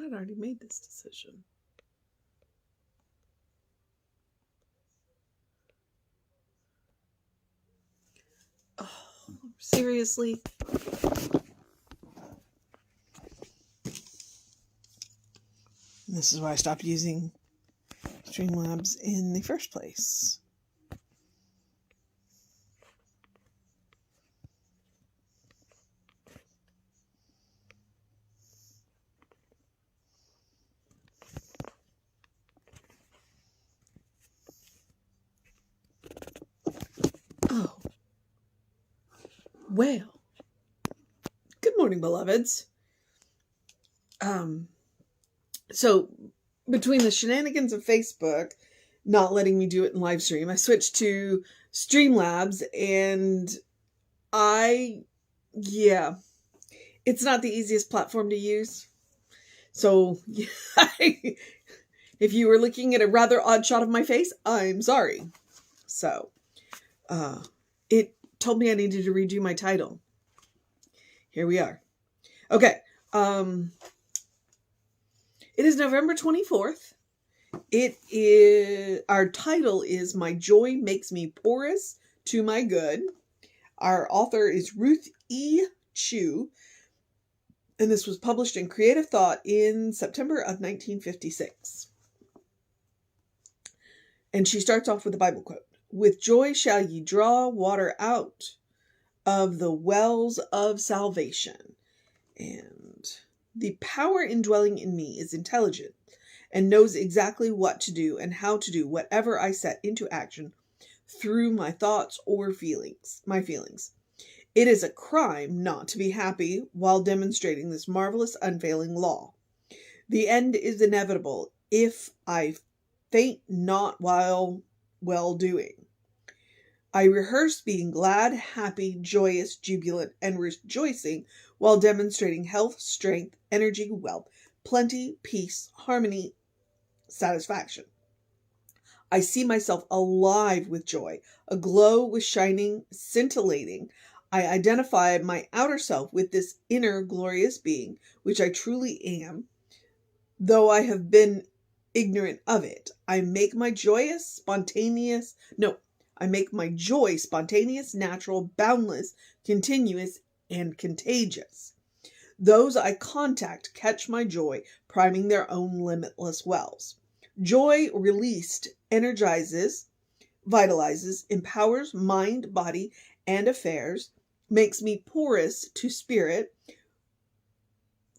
thought I'd already made this decision. Oh, seriously? This is why I stopped using Streamlabs in the first place. Oh. Well. Good morning, beloveds. So between the shenanigans of Facebook not letting me do it in live stream, I switched to Streamlabs, and it's not the easiest platform to use. So if you were looking at a rather odd shot of my face, I'm sorry. So it told me I needed to redo my title. Here we are. Okay. It is November 24th. Our title is My Joy Makes Me Porous to My Good. Our author is Ruth E. Chu, and this was published in Creative Thought in September of 1956. And she starts off with a Bible quote. With joy shall ye draw water out of the wells of salvation. And the power indwelling in me is intelligent and knows exactly what to do and how to do whatever I set into action through my thoughts or my feelings. It is a crime not to be happy while demonstrating this marvelous unfailing law. The end is inevitable if I faint not while well doing. I rehearse being glad, happy, joyous, jubilant, and rejoicing while demonstrating health, strength, energy, wealth, plenty, peace, harmony, satisfaction. I see myself alive with joy, aglow with shining, scintillating. I identify my outer self with this inner glorious being, which I truly am, though I have been ignorant of it. I make my joy spontaneous, natural, boundless, continuous, and contagious. Those I contact catch my joy, priming their own limitless wells. Joy released energizes, vitalizes, empowers mind, body, and affairs, makes me porous to spirit,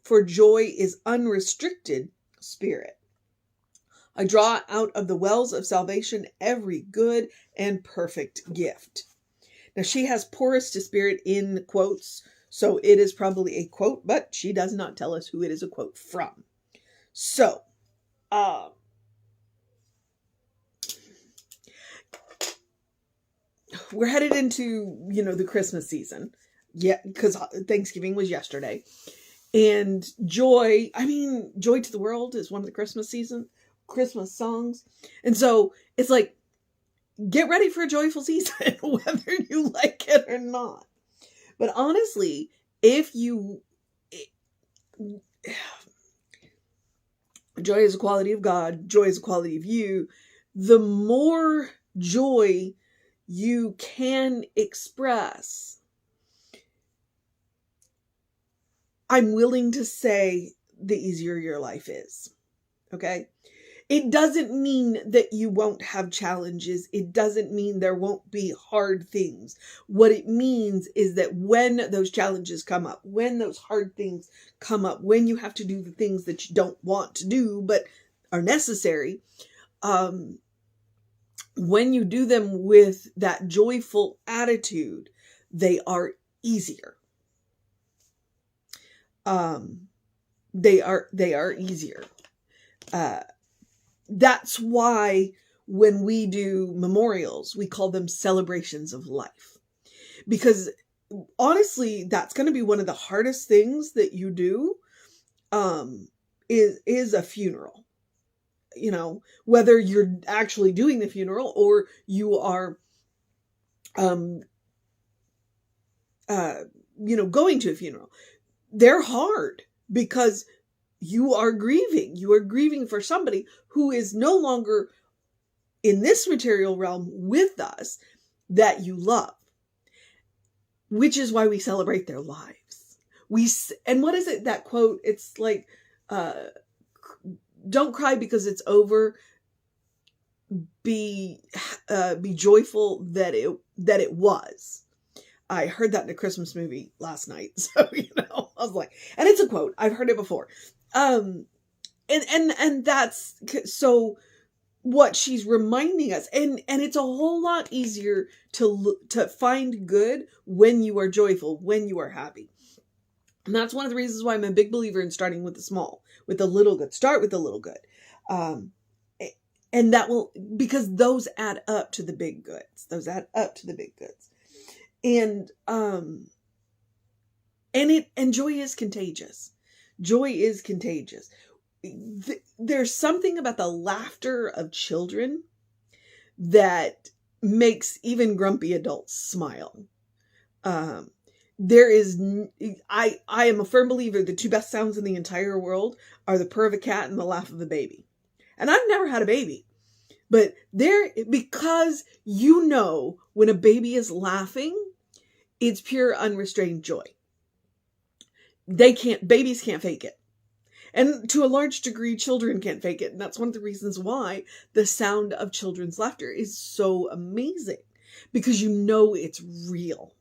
for joy is unrestricted spirit. I draw out of the wells of salvation every good and perfect gift. Now, she has porous to spirit in quotes, so it is probably a quote, but she does not tell us who it is a quote from. So, we're headed into, the Christmas season. Yeah, because Thanksgiving was yesterday. And joy to the world is one of the Christmas songs. And so it's like, get ready for a joyful season, whether you like it or not. But honestly, joy is a quality of God, joy is a quality of you, the more joy you can express, I'm willing to say the easier your life is. Okay? It doesn't mean that you won't have challenges. It doesn't mean there won't be hard things. What it means is that when those challenges come up, when those hard things come up, when you have to do the things that you don't want to do but are necessary, when you do them with that joyful attitude, they are easier. They are easier. That's why when we do memorials, we call them celebrations of life. Because honestly, that's going to be one of the hardest things that you do, is a funeral. Whether you're actually doing the funeral or you are, going to a funeral. They're hard because you are grieving. You are grieving for somebody who is no longer in this material realm with us that you love, which is why we celebrate their lives. And what is it, that quote? It's like, don't cry because it's over. Be joyful that it was. I heard that in a Christmas movie last night. So, I was like, and it's a quote. I've heard it before. And that's, so what she's reminding us, and it's a whole lot easier to find good when you are joyful, when you are happy. And that's one of the reasons why I'm a big believer in starting with the small, with the little good. Start with the little good. And that will, because those add up to the big goods. Those add up to the big goods. And joy is contagious. Joy is contagious. There's something about the laughter of children that makes even grumpy adults smile. I am a firm believer the two best sounds in the entire world are the purr of a cat and the laugh of a baby. And I've never had a baby, but because when a baby is laughing, it's pure unrestrained joy. Babies can't fake it. And to a large degree, children can't fake it. And that's one of the reasons why the sound of children's laughter is so amazing, because it's real.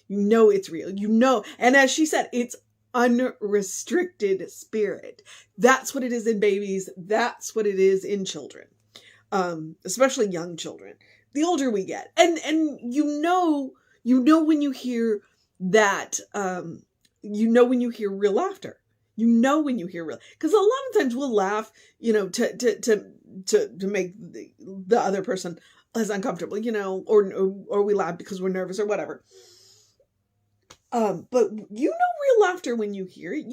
It's real. And as she said, it's unrestricted spirit. That's what it is in babies. That's what it is in children, especially young children. The older we get, and when you hear that, when you hear real laughter. When you hear real, because a lot of times we'll laugh, to make the other person less uncomfortable, or we laugh because we're nervous or whatever. But real laughter when you hear it,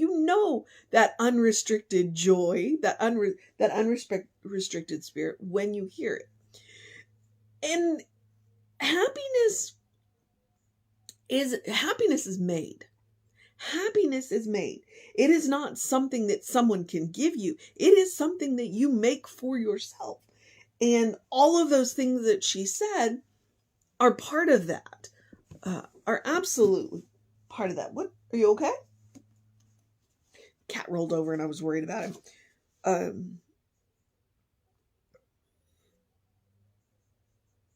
that unrestricted joy, that unrestricted spirit when you hear it. And happiness is made. Happiness is made. It is not something that someone can give you. It is something that you make for yourself. And all of those things that she said are part of that, are absolutely part of that. What? Are you okay? Cat rolled over and I was worried about him.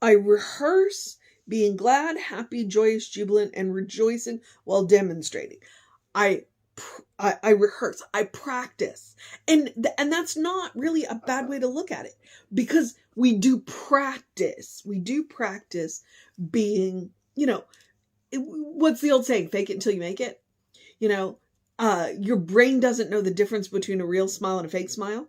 I rehearse being glad, happy, joyous, jubilant, and rejoicing while demonstrating. I rehearse, I practice. And that's not really a bad way to look at it, because we do practice. We do practice being, what's the old saying? Fake it until you make it. Your brain doesn't know the difference between a real smile and a fake smile.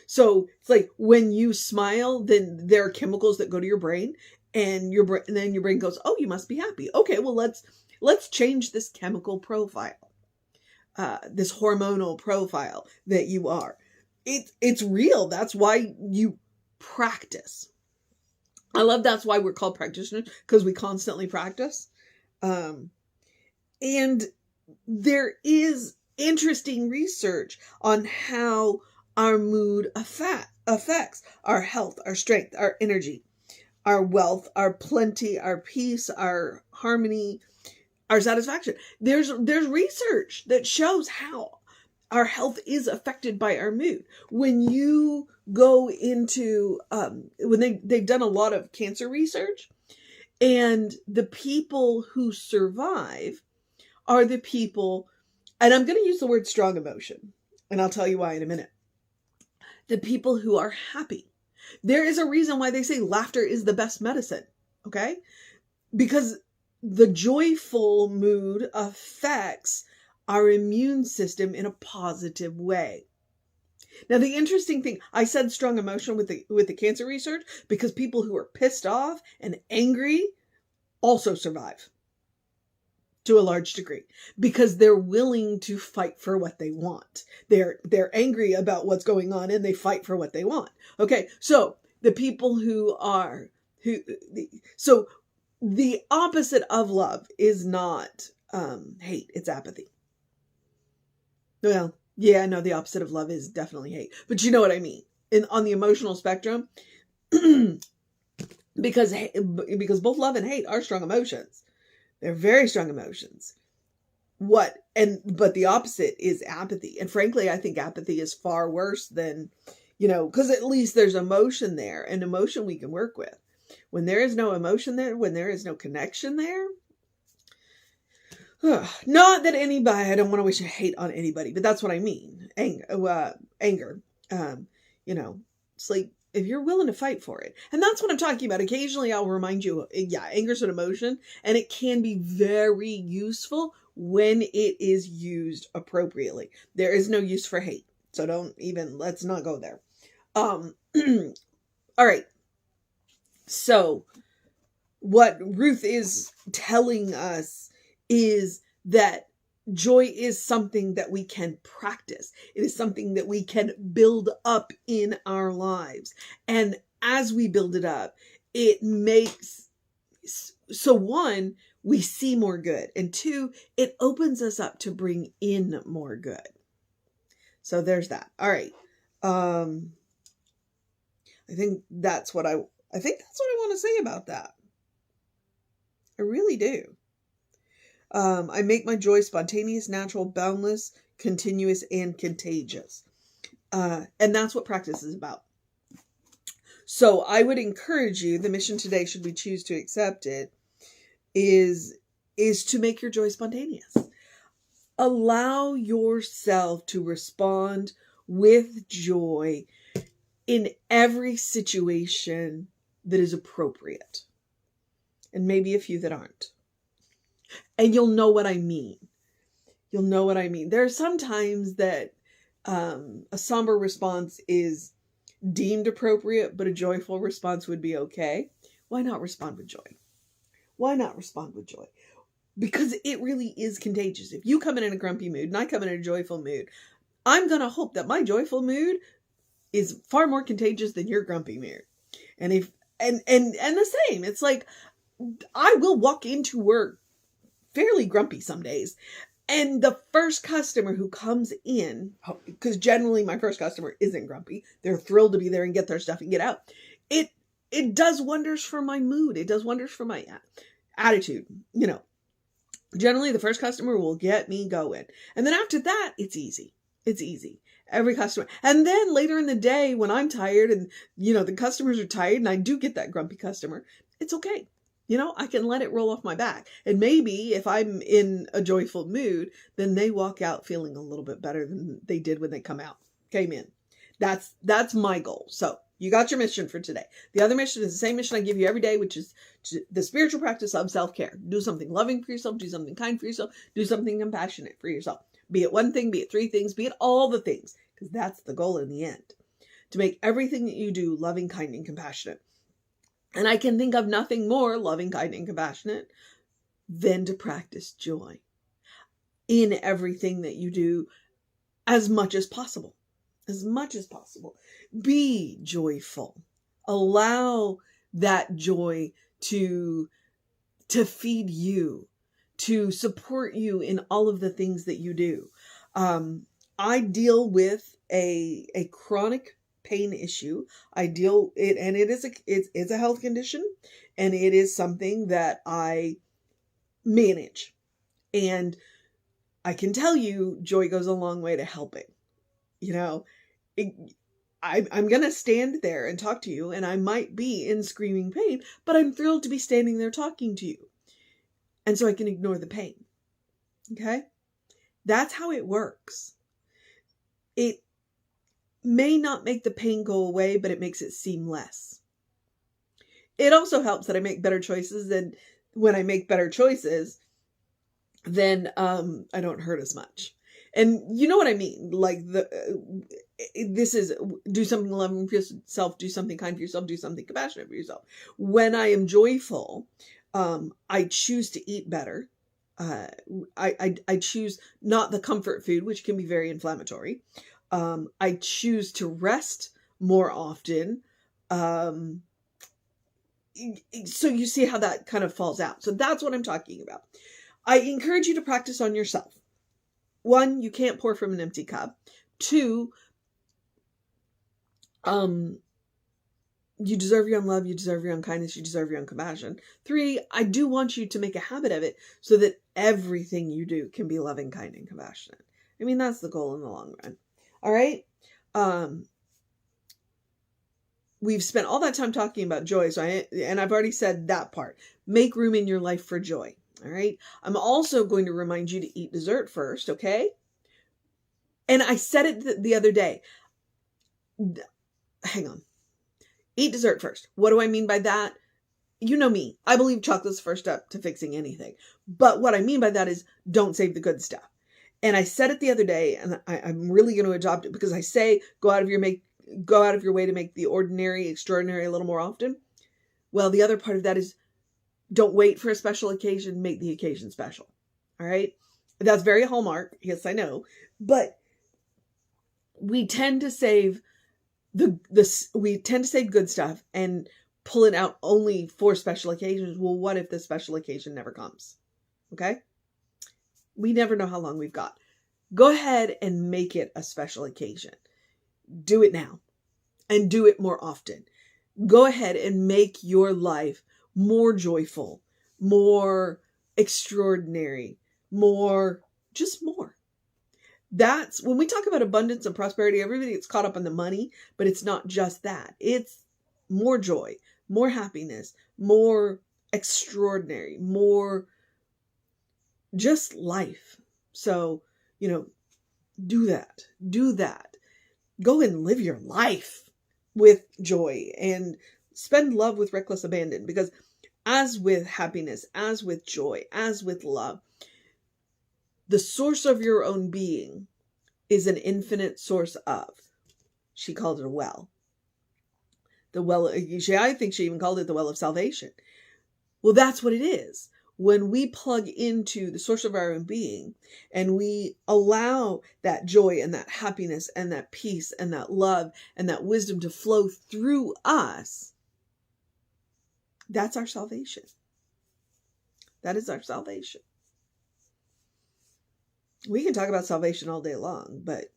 So it's like when you smile, then there are chemicals that go to your brain, and then your brain goes, "Oh, you must be happy. Okay, well let's change this chemical profile, this hormonal profile that you are." It's real. That's why you practice. I love that's why we're called practitioners, because we constantly practice. And there is interesting research on how our mood affects our health, our strength, our energy, our wealth, our plenty, our peace, our harmony, our satisfaction. There's research that shows how our health is affected by our mood. When you go into, when they've done a lot of cancer research, and the people who survive are the people, and I'm going to use the word strong emotion, and I'll tell you why in a minute. The people who are happy. There is a reason why they say laughter is the best medicine, okay? Because the joyful mood affects our immune system in a positive way. Now, the interesting thing, I said strong emotion with the cancer research, because people who are pissed off and angry also survive to a large degree, because they're willing to fight for what they want. They're angry about what's going on and they fight for what they want. Okay, so the people so the opposite of love is not hate, it's apathy. Well, Yeah, no, the opposite of love is definitely hate. But you know what I mean. On the emotional spectrum, because both love and hate are strong emotions. They're very strong emotions. But the opposite is apathy. And frankly, I think apathy is far worse than, because at least there's emotion there, and emotion we can work with. When there is no emotion there, when there is no connection there, not that anybody, I don't want to wish hate on anybody, but that's what I mean. Anger. It's like, if you're willing to fight for it. And that's what I'm talking about. Occasionally I'll remind you, yeah, anger's an emotion, and it can be very useful when it is used appropriately. There is no use for hate. So let's not go there. All right. So what Ruth is telling us is that joy is something that we can practice. It is something that we can build up in our lives. And as we build it up, it makes, so one, we see more good. And two, it opens us up to bring in more good. So there's that. All right. I think that's what I want to say about that. I really do. I make my joy spontaneous, natural, boundless, continuous, and contagious. And that's what practice is about. So I would encourage you, the mission today, should we choose to accept it, is to make your joy spontaneous. Allow yourself to respond with joy in every situation that is appropriate. And maybe a few that aren't. And you'll know what I mean. You'll know what I mean. There are some times that a somber response is deemed appropriate, but a joyful response would be okay. Why not respond with joy? Why not respond with joy? Because it really is contagious. If you come in a grumpy mood and I come in a joyful mood, I'm going to hope that my joyful mood is far more contagious than your grumpy mood. And the same, it's like, I will walk into work fairly grumpy some days. And the first customer who comes in, because generally my first customer isn't grumpy, they're thrilled to be there and get their stuff and get out. It does wonders for my mood. It does wonders for my attitude. Generally the first customer will get me going. And then after that, it's easy. It's easy. Every customer. And then later in the day when I'm tired and, the customers are tired and I do get that grumpy customer, it's okay. I can let it roll off my back. And maybe if I'm in a joyful mood, then they walk out feeling a little bit better than they did when they came in. That's my goal. So you got your mission for today. The other mission is the same mission I give you every day, which is the spiritual practice of self-care. Do something loving for yourself. Do something kind for yourself. Do something compassionate for yourself. Be it one thing, be it three things, be it all the things, because that's the goal in the end. To make everything that you do loving, kind, and compassionate. And I can think of nothing more loving, kind, and compassionate than to practice joy in everything that you do as much as possible. As much as possible. Be joyful. Allow that joy to feed you, to support you in all of the things that you do. I deal with a chronic pain issue. And it's a health condition, and it is something that I manage. And I can tell you, joy goes a long way to helping. I'm going to stand there and talk to you, and I might be in screaming pain, but I'm thrilled to be standing there talking to you. And so I can ignore the pain. Okay? That's how it works. It may not make the pain go away, but it makes it seem less. It also helps that I make better choices, and when I make better choices, then I don't hurt as much. And you know what I mean? Like this is do something loving for yourself, do something kind for yourself, do something compassionate for yourself. When I am joyful, I choose to eat better. I choose not the comfort food, which can be very inflammatory. I choose to rest more often. So you see how that kind of falls out. So that's what I'm talking about. I encourage you to practice on yourself. one, you can't pour from an empty cup. Two, you deserve your own love, you deserve your own kindness, you deserve your own compassion. Three, I do want you to make a habit of it so that everything you do can be loving, kind, and compassionate. I mean, that's the goal in the long run. All right? We've spent all that time talking about joy, and I've already said that part. Make room in your life for joy. All right? I'm also going to remind you to eat dessert first, okay? And I said it the other day. Hang on. Eat dessert first. What do I mean by that? You know me. I believe chocolate's the first step to fixing anything. But what I mean by that is don't save the good stuff. And I said it the other day, and I'm really going to adopt it because I say go out of your way to make the ordinary extraordinary a little more often. Well, the other part of that is don't wait for a special occasion, make the occasion special. All right? That's very Hallmark. Yes, I know. But we tend to save good stuff and pull it out only for special occasions. Well, what if the special occasion never comes? Okay? We never know how long we've got. Go ahead and make it a special occasion. Do it now and do it more often. Go ahead and make your life more joyful, more extraordinary, more. That's when we talk about abundance and prosperity, everybody gets caught up on the money, but it's not just that. It's more joy, more happiness, more extraordinary, more just life. So, do that. Go and live your life with joy and spend love with reckless abandon, because as with happiness, as with joy, as with love, the source of your own being is an infinite source of. She called it a well. I think she even called it the well of salvation. Well, that's what it is. When we plug into the source of our own being and we allow that joy and that happiness and that peace and that love and that wisdom to flow through us, that's our salvation. That is our salvation. We can talk about salvation all day long, but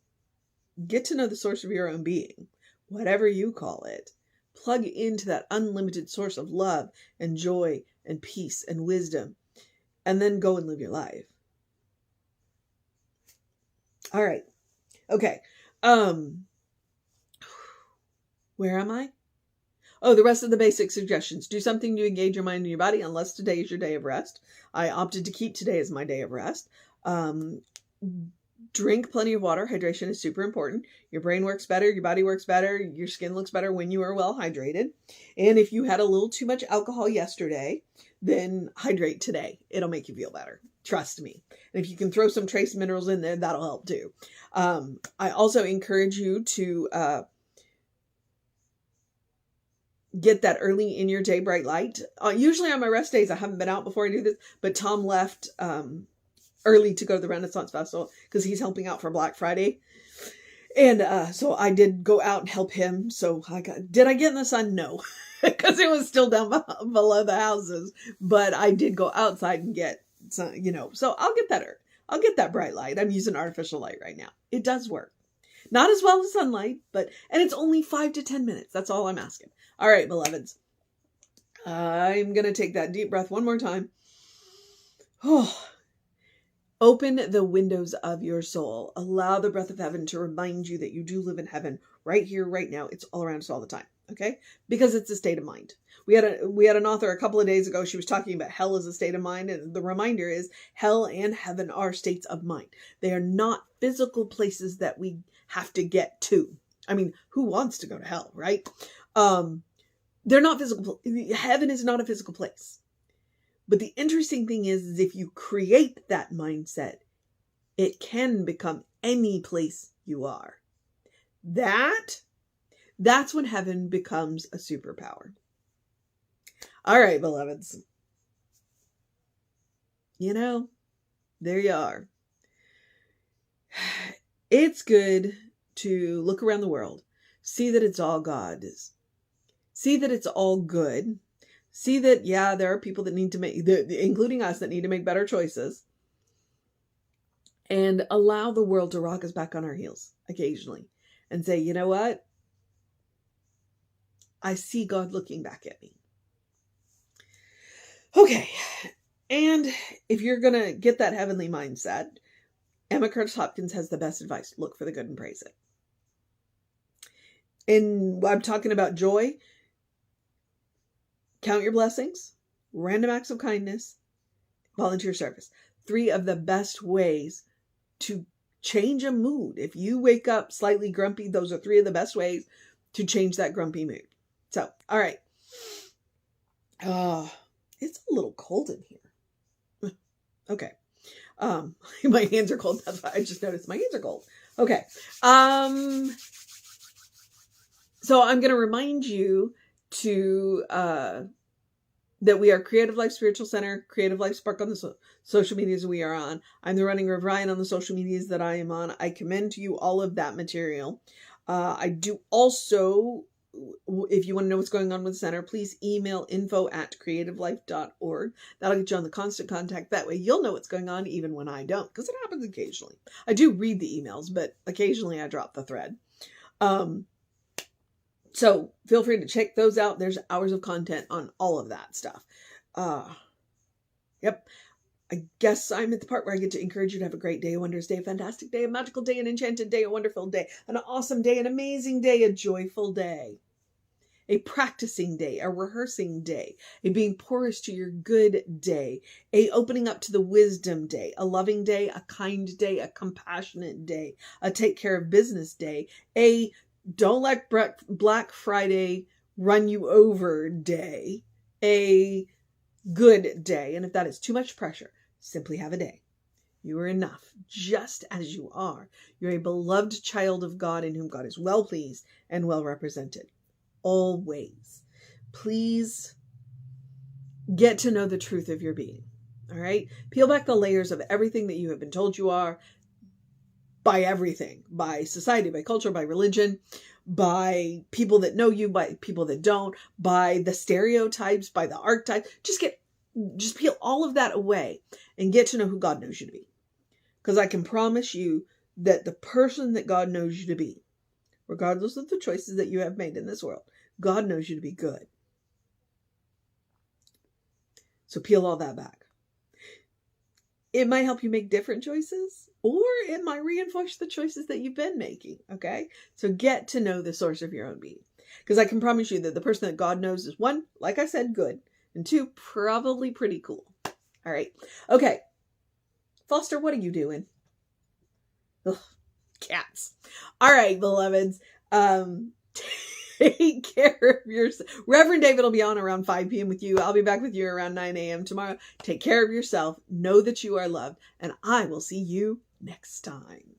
get to know the source of your own being, whatever you call it. Plug into that unlimited source of love and joy and peace and wisdom, and then go and live your life. All right. Okay. Where am I? Oh, the rest of the basic suggestions. Do something to engage your mind and your body, unless today is your day of rest. I opted to keep today as my day of rest. Drink plenty of water. Hydration is super important. Your brain works better. Your body works better. Your skin looks better when you are well hydrated. And if you had a little too much alcohol yesterday, then hydrate today. It'll make you feel better. Trust me. And if you can throw some trace minerals in there, that'll help too. I also encourage you to get that early in your day bright light. Usually on my rest days, I haven't been out before I do this, but Tom left early to go to the Renaissance Festival because he's helping out for Black Friday. And so I did go out and help him. So did I get in the sun? No, because it was still down below the houses. But I did go outside and get some, so I'll get that bright light. I'm using artificial light right now. It does work. Not as well as sunlight, and it's only 5 to 10 minutes. That's all I'm asking. All right, beloveds. I'm going to take that deep breath one more time. Oh. Open the windows of your soul. Allow the breath of heaven to remind you that you do live in heaven right here, right now. It's all around us all the time. Okay? Because it's a state of mind. We had an author a couple of days ago. She was talking about hell as a state of mind. And the reminder is hell and heaven are states of mind. They are not physical places that we have to get to. I mean, who wants to go to hell, right? They're not physical. Heaven is not a physical place. But the interesting thing is if you create that mindset, it can become any place you are. That's when heaven becomes a superpower. All right, beloveds. There you are. It's good to look around the world, see that it's all God, see that it's all good. See that, there are people that need to make, including us, that need to make better choices. and allow the world to rock us back on our heels occasionally and say, you know what? I see God looking back at me. Okay. And if you're going to get that heavenly mindset, Emma Curtis Hopkins has the best advice. Look for the good and praise it. And I'm talking about joy. Count your blessings, random acts of kindness, volunteer service. 3 of the best ways to change a mood. If you wake up slightly grumpy, those are 3 of the best ways to change that grumpy mood. So, all right. It's a little cold in here. Okay. My hands are cold. That's why I just noticed my hands are cold. Okay. So I'm going to remind you to, that we are Creative Life Spiritual Center, Creative Life Spark on the social medias we are on. I'm the Running Rev Ryan on the social medias that I am on. I commend to you all of that material. I do also, if you want to know what's going on with the center, please email info@creativelife.org. That'll get you on the constant contact. That way you'll know what's going on even when I don't, because it happens occasionally. I do read the emails, but occasionally I drop the thread. So feel free to check those out. There's hours of content on all of that stuff. Yep. I guess I'm at the part where I get to encourage you to have a great day, a wondrous day, a fantastic day, a magical day, an enchanted day, a wonderful day, an awesome day, an amazing day, a joyful day, a practicing day, a rehearsing day, a being porous to your good day, a opening up to the wisdom day, a loving day, a kind day, a compassionate day, a take care of business day, a don't let Black Friday run you over day, a good day. And if that is too much pressure, simply have a day. You are enough, just as you are. You're a beloved child of God in whom God is well pleased and well represented. Always. Please get to know the truth of your being. All right? Peel back the layers of everything that you have been told you are, by everything, by society, by culture, by religion, by people that know you, by people that don't, by the stereotypes, by the archetypes. Just peel all of that away and get to know who God knows you to be. Because I can promise you that the person that God knows you to be, regardless of the choices that you have made in this world, God knows you to be good. So peel all that back. It might help you make different choices, or it might reinforce the choices that you've been making, okay? So get to know the source of your own being. Because I can promise you that the person that God knows is 1, like I said, good, and 2, probably pretty cool. All right. Okay. Foster, what are you doing? Ugh, cats. All right, beloveds. Take care of yourself. Reverend David will be on around 5 p.m. with you. I'll be back with you around 9 a.m. tomorrow. Take care of yourself. Know that you are loved. And I will see you next time.